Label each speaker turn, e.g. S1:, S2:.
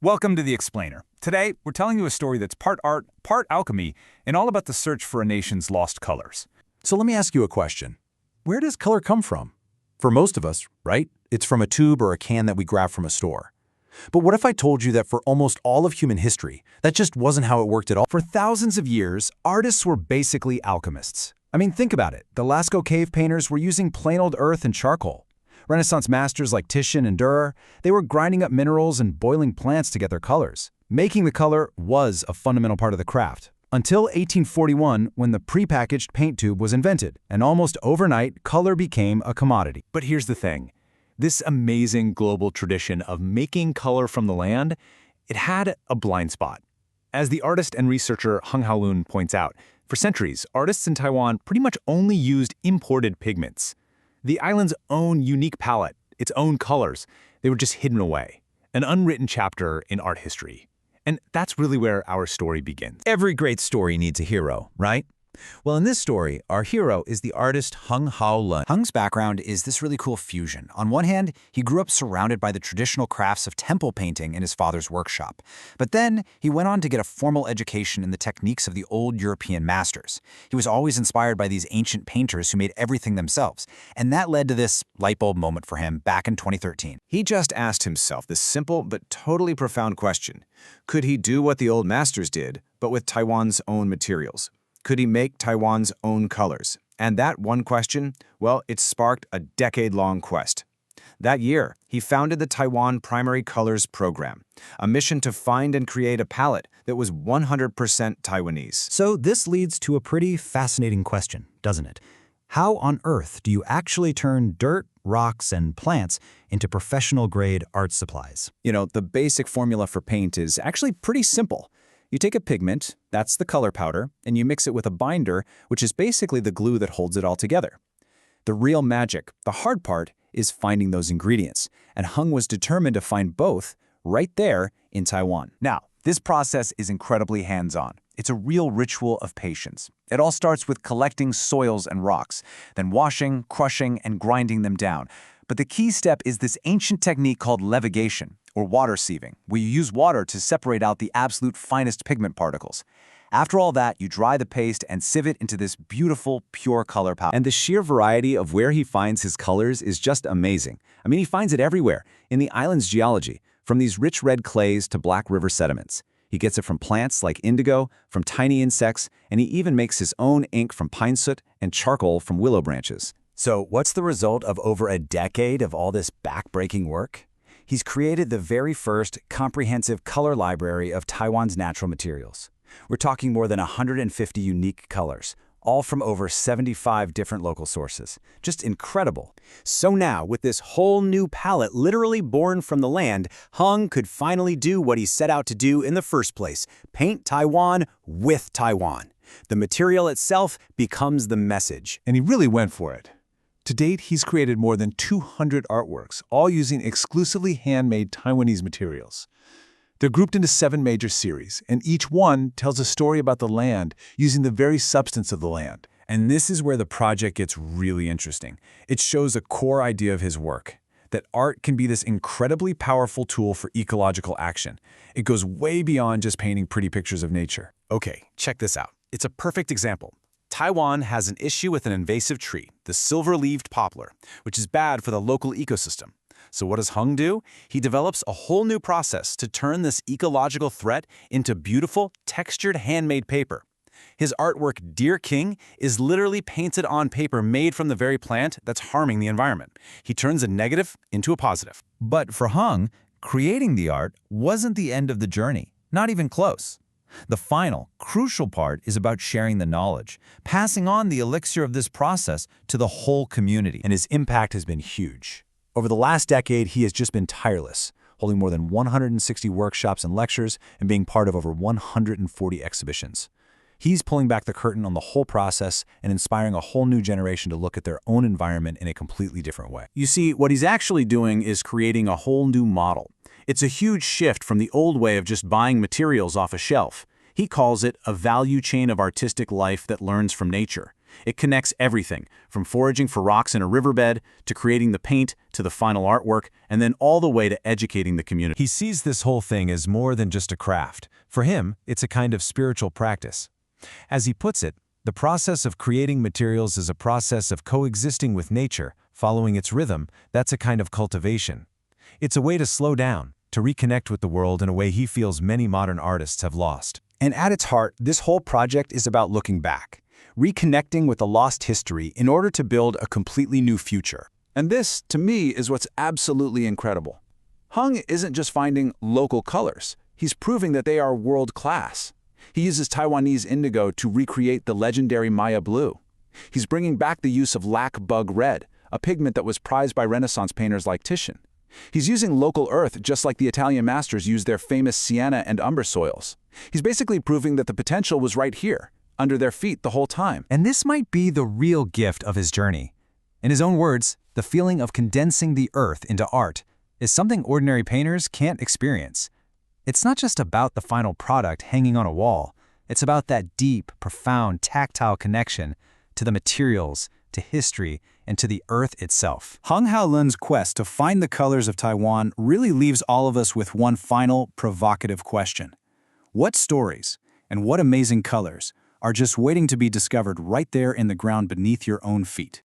S1: Welcome to The Explainer. Today, we're telling you a story that's part art, part alchemy, and all about the search for a nation's lost colors.
S2: So let me ask you a question. Where does color come from? For most of us, right? It's from a tube or a can that we grab from a store. But what if I told you that for almost all of human history, that just wasn't how it worked at all?
S1: For thousands of years, artists were basically alchemists. I mean, think about it. The Lascaux cave painters were using plain old earth and charcoal. Renaissance masters like Titian and Durer, they were grinding up minerals and boiling plants to get their colors. Making the color was a fundamental part of the craft. Until 1841, when the prepackaged paint tube was invented, and almost overnight, color became a commodity.
S3: But here's the thing. This amazing global tradition of making color from the land, it had a blind spot. As the artist and researcher Hao-Lun points out, for centuries, artists in Taiwan pretty much only used imported pigments. The island's own unique palette, its own colors, they were just hidden away. An unwritten chapter in art history. And that's really where our story begins.
S2: Every great story needs a hero, right? Well, in this story, our hero is the artist Hao-Lun.
S4: Hung's background is this really cool fusion. On one hand, he grew up surrounded by the traditional crafts of temple painting in his father's workshop. But then, he went on to get a formal education in the techniques of the old European masters. He was always inspired by these ancient painters who made everything themselves. And that led to this light bulb moment for him back in 2013.
S5: He just asked himself this simple but totally profound question. Could he do what the old masters did, but with Taiwan's own materials? Could he make Taiwan's own colors? And that one question, well, it sparked a decade-long quest. That year, he founded the Taiwan Primary Colors Program, a mission to find and create a palette that was 100% Taiwanese.
S4: So this leads to a pretty fascinating question, doesn't it? How on earth do you actually turn dirt, rocks, and plants into professional-grade art supplies?
S5: You know, the basic formula for paint is actually pretty simple. You take a pigment, that's the color powder, and you mix it with a binder, which is basically the glue that holds it all together. The real magic, the hard part, is finding those ingredients, and Hung was determined to find both right there in Taiwan.
S1: Now, this process is incredibly hands-on. It's a real ritual of patience. It all starts with collecting soils and rocks, then washing, crushing, and grinding them down. But the key step is this ancient technique called levigation, or water sieving, where you use water to separate out the absolute finest pigment particles. After all that, you dry the paste and sieve it into this beautiful, pure color powder.
S2: And the sheer variety of where he finds his colors is just amazing. I mean, he finds it everywhere, in the island's geology, from these rich red clays to black river sediments. He gets it from plants like indigo, from tiny insects, and he even makes his own ink from pine soot and charcoal from willow branches.
S4: So what's the result of over a decade of all this backbreaking work? He's created the very first comprehensive color library of Taiwan's natural materials. We're talking more than 150 unique colors, all from over 75 different local sources. Just incredible. So now, with this whole new palette literally born from the land, Hung could finally do what he set out to do in the first place: paint Taiwan with Taiwan. The material itself becomes the message.
S6: And he really went for it. To date, he's created more than 200 artworks, all using exclusively handmade Taiwanese materials. They're grouped into 7 major series, and each one tells a story about the land using the very substance of the land.
S1: And this is where the project gets really interesting. It shows a core idea of his work, that art can be this incredibly powerful tool for ecological action. It goes way beyond just painting pretty pictures of nature.
S3: Okay, check this out. It's a perfect example. Taiwan has an issue with an invasive tree, the silver-leaved poplar, which is bad for the local ecosystem. So what does Hung do? He develops a whole new process to turn this ecological threat into beautiful, textured handmade paper. His artwork, Dear King, is literally painted on paper made from the very plant that's harming the environment. He turns a negative into a positive.
S2: But for Hung, creating the art wasn't the end of the journey, not even close. The final, crucial part is about sharing the knowledge, passing on the elixir of this process to the whole community.
S4: And his impact has been huge. Over the last decade, he has just been tireless, holding more than 160 workshops and lectures and being part of over 140 exhibitions. He's pulling back the curtain on the whole process and inspiring a whole new generation to look at their own environment in a completely different way.
S1: You see, what he's actually doing is creating a whole new model. It's a huge shift from the old way of just buying materials off a shelf. He calls it a value chain of artistic life that learns from nature.
S3: It connects everything, from foraging for rocks in a riverbed, to creating the paint, to the final artwork, and then all the way to educating the community.
S2: He sees this whole thing as more than just a craft. For him, it's a kind of spiritual practice. As he puts it, the process of creating materials is a process of coexisting with nature, following its rhythm. That's a kind of cultivation. It's a way to slow down, to reconnect with the world in a way he feels many modern artists have lost.
S4: And at its heart, this whole project is about looking back, reconnecting with a lost history in order to build a completely new future.
S7: And this, to me, is what's absolutely incredible. Hung isn't just finding local colors. He's proving that they are world-class. He uses Taiwanese indigo to recreate the legendary Maya blue. He's bringing back the use of lac bug red, a pigment that was prized by Renaissance painters like Titian. He's using local earth just like the Italian masters used their famous sienna and umber soils. He's basically proving that the potential was right here, under their feet the whole time.
S8: And this might be the real gift of his journey. In his own words, the feeling of condensing the earth into art is something ordinary painters can't experience. It's not just about the final product hanging on a wall. It's about that deep, profound, tactile connection to the materials, to history, and to the earth itself.
S9: Hao-Lun's quest to find the colors of Taiwan really leaves all of us with one final, provocative question. What stories, and what amazing colors, are just waiting to be discovered right there in the ground beneath your own feet?